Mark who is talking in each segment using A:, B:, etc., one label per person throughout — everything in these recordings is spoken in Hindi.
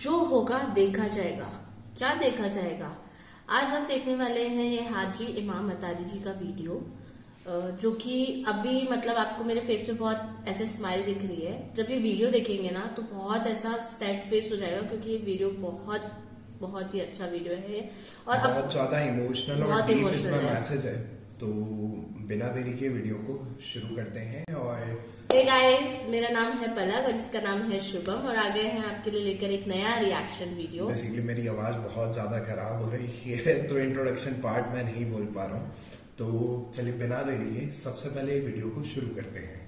A: जो होगा देखा जाएगा। क्या देखा जाएगा? आज हम देखने वाले हैं ये हाजी इमाम अतारी जी का वीडियो, जो कि अभी मतलब आपको मेरे फेस पे बहुत ऐसे स्माइल दिख रही है। जब ये वीडियो देखेंगे ना तो बहुत ऐसा सैड फेस हो जाएगा, क्योंकि ये वीडियो बहुत बहुत ही अच्छा वीडियो है और
B: बहुत ज्यादा इमोशनल और
A: बहुत
B: डीप इसमें
A: इमोशनल
B: मैसेज है। तो बिना देरी के वीडियो को शुरू करते हैं। और
A: हे गाइस, मेरा नाम है पलक और इसका नाम है शुभम और आ गए हैं आपके लिए लेकर एक नया रिएक्शन वीडियो।
B: बेसिकली मेरी आवाज बहुत ज्यादा खराब हो रही है तो इंट्रोडक्शन पार्ट मैं नहीं बोल पा रहा हूँ। तो चलिए बिना देरी के सबसे पहले वीडियो को शुरू करते हैं।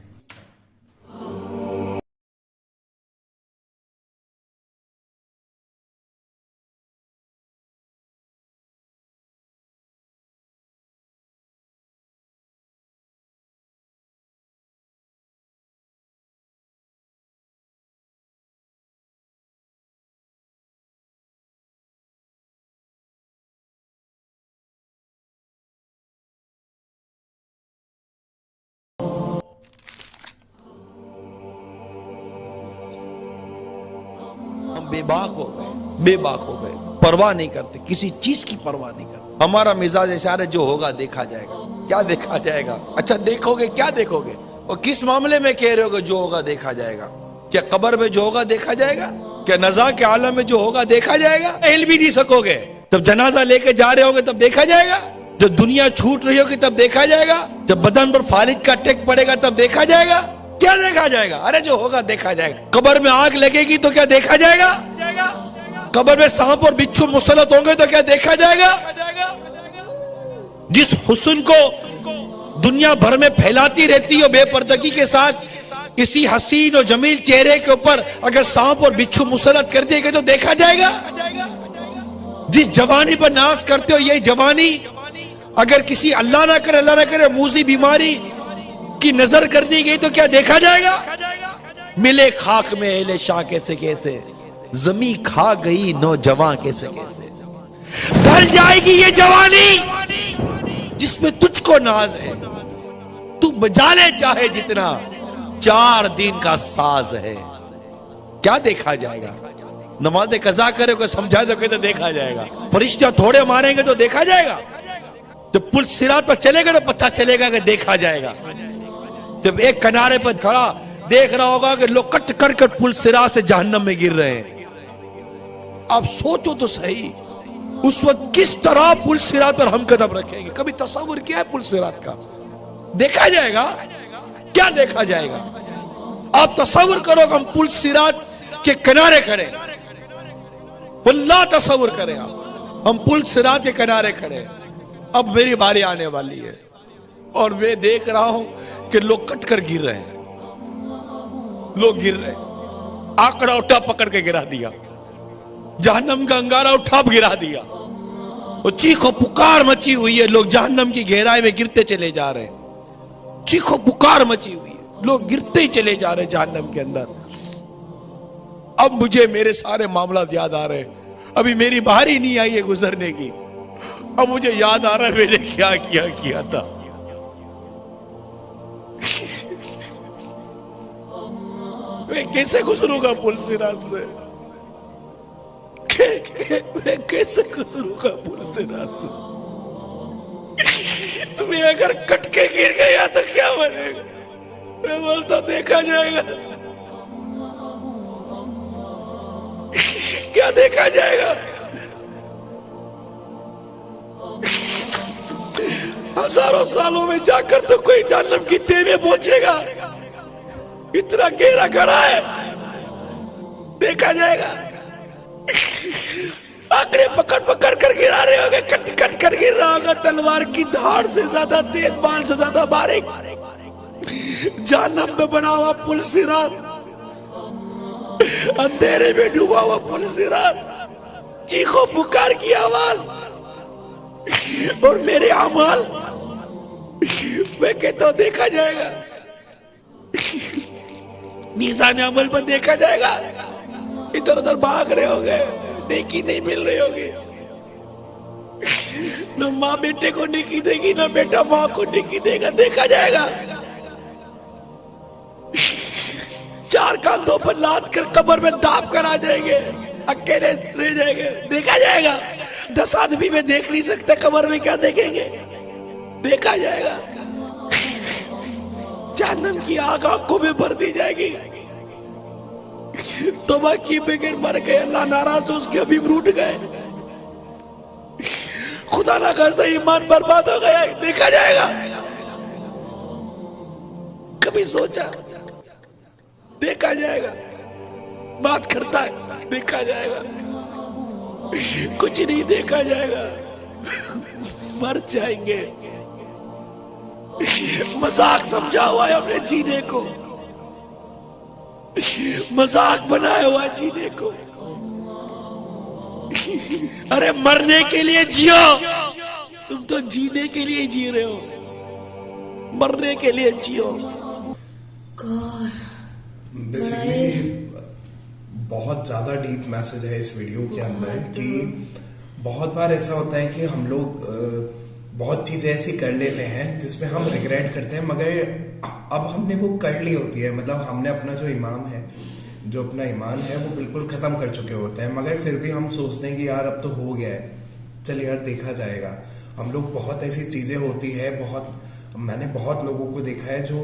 C: हम बेबाक हो गए, परवाह नहीं करते, किसी चीज की परवाह नहीं करते। हमारा मिजाज ऐसा है, जो होगा देखा जाएगा। क्या देखा जाएगा? अच्छा देखोगे, क्या देखोगे? और किस मामले में कह रहे हो जो होगा देखा जाएगा? क्या कब्र में जो होगा देखा जाएगा? क्या नज़ा के आलम में जो होगा देखा जाएगा? हिल भी नहीं सकोगे। जब जनाजा लेके जा रहे होगे तब देखा जाएगा। जब दुनिया छूट रही होगी तब देखा जाएगा। जब बदन पर फालिज का टेक पड़ेगा तब देखा जाएगा। क्या देखा जाएगा? अरे जो होगा देखा जाएगा। कब्र में आग लगेगी तो क्या देखा जाएगा? कब्र में सांप और बिच्छू मुसलत होंगे तो क्या देखा जाएगा? जिस हुस्न को दुनिया भर में फैलाती रहती है बेपर्दगी के साथ, इसी हसीन और जमील चेहरे के ऊपर अगर सांप और बिच्छू मुसलत कर देंगे तो देखा जाएगा। जिस जवानी पर नाज करते हो, यही जवानी अगर किसी अल्लाह ना करे मूजी बीमारी की नजर कर दी गई तो क्या देखा जाएगा? मिले खाक में एले शाह कैसे कैसे, जमी खा गई नौजवान कैसे कैसे। ढल जाएगी ये जवानी जिसमें तुझको नाज है, तू बजा ले चाहे जितना, 4 दिन का साज है। क्या देखा जाएगा? नमाज कजा करे को समझा दो तो देखा जाएगा। फरिश्ते थोड़े मारेंगे तो देखा जाएगा। जब पुल सिरात पर चलेगा तो पता चलेगा कि देखा जाएगा। जब एक किनारे पर खड़ा देख रहा होगा कि लोग कट कर पुल सिरात से जहन्नम में गिर रहे हैं। आप सोचो तो सही, उस वक्त किस तरह पुल सिरात पर हम कदम रखेंगे? कभी तस्वीर किया है पुल सिरात का? देखा जाएगा। क्या देखा जाएगा? आप तस्वीर करो हम पुल सिरात के किनारे खड़े, वल्लाह तस्वीर करें आप, हम पुल सिरात के किनारे खड़े। अब मेरी बारी आने वाली है और मैं देख रहा हूं कि लोग कटकर गिर रहे हैं। लोग गिर रहे हैं। आंकड़ा उठा पकड़ के गिरा दिया, जहन्नम का अंगारा उठा गिरा दिया। वो चीखो पुकार मची हुई है, लोग जहन्नम की गहराई में गिरते चले जा रहे हैं। चीखो पुकार मची हुई है, लोग गिरते ही चले जा रहे हैं जहन्नम के अंदर। अब मुझे मेरे सारे मामला याद आ रहे हैं। अभी मेरी बारी नहीं आई है गुजरने की। अब मुझे याद आ रहा है मैंने क्या किया था। मैं कैसे गुजरूंगा पुल सिरात से? मैं कैसे गुजरूंगा पुल सिरात से? मैं अगर कट के गिर गया तो क्या बनेगा? मैं बोलता देखा जाएगा। क्या देखा जाएगा? हजारों सालों में जाकर तो कोई जहन्नम की तह में पहुंचेगा। इतना गहरा गड़ा है, देखा जाएगा। आंकड़े पकड़ कर गिरा रहे होंगे, कट कर गिर रहा होगा। तलवार की धार से ज्यादा तेज, बाल से ज्यादा बारीक, जहन्नम में बना हुआ पुल सिरात, अंधेरे में डूबा हुआ पुल सिरात, चीखो पुकार की आवाज और मेरे अमाल, मैं कहता हूं देखा जाएगा। मीज़ान अमल पर देखा जाएगा। इधर उधर भाग रहे होंगे, नेकी नहीं मिल रही होगी। न माँ बेटे को नेकी देगी, न बेटा माँ को नेकी देगा। देखा जाएगा। 4 कांधों पर लाद कर कब्र में दाब कर आ जाएंगे। अकेले रह जाएंगे, देखा जाएगा। 10 आदमी में देख नहीं सकते, कब्र में क्या देखेंगे, देखा जाएगा। जहन्नम की आग आंखों में भर दी जाएगी। तौबा की बगैर मर गए, अल्लाह नाराज हो, उसके अभी रूठ गए, खुदा ना खास्ता ईमान बर्बाद हो गया, देखा जाएगा। कभी सोचा, देखा जाएगा। बात करता है, देखा जाएगा। कुछ नहीं देखा जाएगा, मर जाएंगे। मजाक समझा हुआ है अपने जीने को, मजाक बनाया हुआ है जीने को। अरे मरने के लिए जियो, तुम तो जीने के लिए जी रहे हो, मरने के लिए जियो।
B: बेसिकली बहुत ज़्यादा डीप मैसेज है इस वीडियो के अंदर कि बहुत बार ऐसा होता है कि हम लोग बहुत चीज़ें ऐसी कर लेते हैं जिसमें हम रिग्रेट करते हैं, मगर अब हमने वो कर ली होती है। मतलब हमने अपना जो अपना ईमान है वो बिल्कुल ख़त्म कर चुके होते हैं, मगर फिर भी हम सोचते हैं कि यार अब तो हो गया है, चल यार देखा जाएगा। हम लोग बहुत ऐसी चीज़ें होती है, मैंने बहुत लोगों को देखा है जो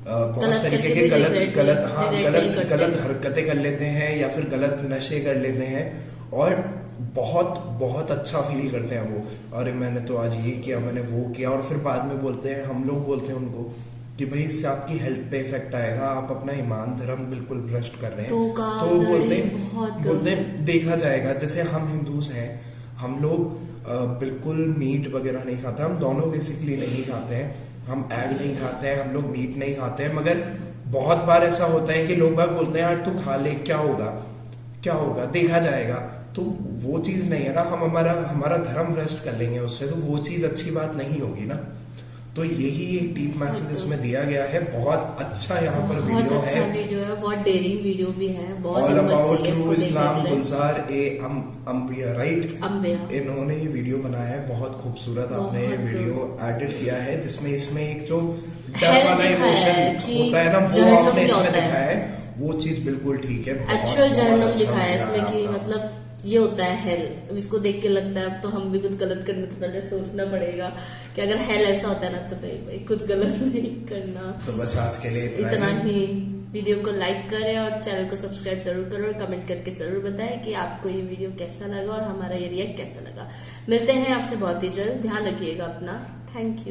B: बहुत तरीके के गलत हरकतें कर लेते हैं या फिर गलत नशे कर लेते हैं और बहुत बहुत अच्छा फील करते हैं वो, अरे मैंने तो आज ये किया, मैंने वो किया, और फिर बाद में बोलते हैं, हम लोग बोलते हैं उनको कि भाई इससे आपकी हेल्थ पे इफेक्ट आएगा, आप अपना ईमान धर्म बिल्कुल भ्रष्ट कर रहे हैं। तो बोलते हैं देखा जाएगा। जैसे हम हिंदूज हैं, हम लोग बिल्कुल मीट वगैरह नहीं खाते, हम दोनों बेसिकली नहीं खाते हैं, हम एग नहीं खाते हैं, हम लोग मीट नहीं खाते हैं, मगर बहुत बार ऐसा होता है कि लोग बाग बोलते हैं यार तू खा ले, क्या होगा देखा जाएगा। तो वो चीज नहीं है ना, हम हमारा धर्म भ्रष्ट कर लेंगे उससे, तो वो चीज अच्छी बात नहीं होगी ना। तो यही एक डीप मैसेज इसमें दिया गया है। बहुत अच्छा यहाँ पर वीडियो है,
A: बहुत डेयरिंग वीडियो भी है, बहुत
B: ऑल अबाउट ट्रू इस्लाम। गुलजार अंबिया, राइट, इन्होंने ये वीडियो बनाया है, बहुत खूबसूरत आपने ये वीडियो एडिट किया है, जिसमें एक जो डर वाला इमोशन होता है ना, वो आपने इसमें दिखाया है, वो चीज बिल्कुल ठीक है।
A: एक्चुअल जहन्नम दिखाया है इसमें कि मतलब ये होता है हेल। अब इसको देख के लगता है अब तो हम भी कुछ गलत करने से पहले सोचना पड़ेगा कि अगर हेल ऐसा होता है ना तो भाई कुछ गलत नहीं करना।
B: तो बस आज के लिए
A: इतना ही। वीडियो को लाइक करें और चैनल को सब्सक्राइब जरूर करें और कमेंट करके जरूर बताएं कि आपको ये वीडियो कैसा लगा और हमारा ये रिएक्ट कैसा लगा। मिलते हैं आपसे बहुत ही जल्द, ध्यान रखिएगा अपना। Thank you.